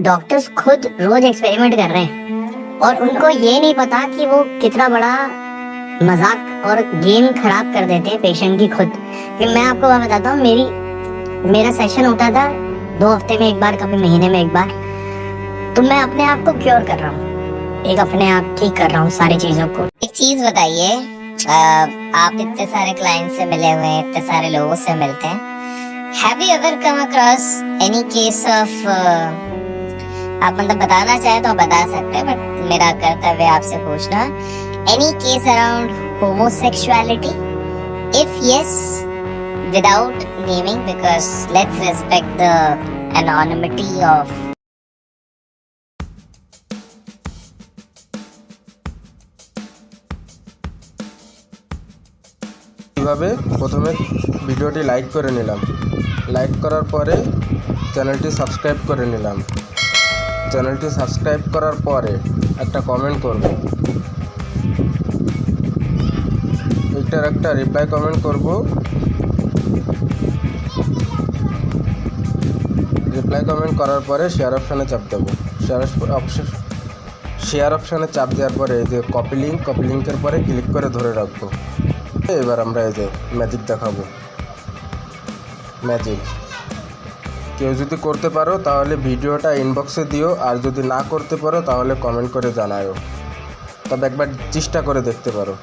Doctors खुद रोज experiment कर रहे हैं और उनको ये नहीं पता कि वो कितना बड़ा मजाक और गेम खराब कर देते हैं पेशेंट की खुद। फिर मैं आपको बात बताता हूँ, मेरा सेशन होता था 2 हफ्ते में एक बार, कभी महीने में एक बार। तो मैं अपने आप को क्योर कर रहा हूँ, एक अपने आप ठीक कर रहा हूँ सारी चीजों को। एक चीज बताइए, आप इतने सारे क्लाइंट से मिले हुए हैं, इतने सारे लोगों से मिलते हैं, have you ever come across any case of, आप मतलब बताना चाहे तो बता सकते हैं, बट मेरा कर्तव्य आपसे पूछना, any case around homosexuality? If yes, without naming, because let's respect the anonymity of এইভাবে প্রথমে ভিডিওটি লাইক করে নিলাম, লাইক করার পরে চ্যানেলটি সাবস্ক্রাইব করে নিলাম। চ্যানেলটি সাবস্ক্রাইব করার পরে একটা কমেন্ট করব, এইটার একটা রিপ্লাই কমেন্ট করব। রিপ্লাই কমেন্ট করার পরে শেয়ার অপশানে চাপ দেবো। শেয়ার অপশানে চাপ দেওয়ার পরে এই যে কপি লিঙ্কের পরে ক্লিক করে ধরে রাখবো। এবার আমরা এই যে ম্যাজিক দেখাবো। ম্যাজিক কেউ যদি করতে পারো তাহলে ভিডিওটা ইনবক্সে দিও, আর যদি না করতে পারো তাহলে কমেন্ট করে জানাও, তবে একবার চেষ্টা করে দেখতে পারো।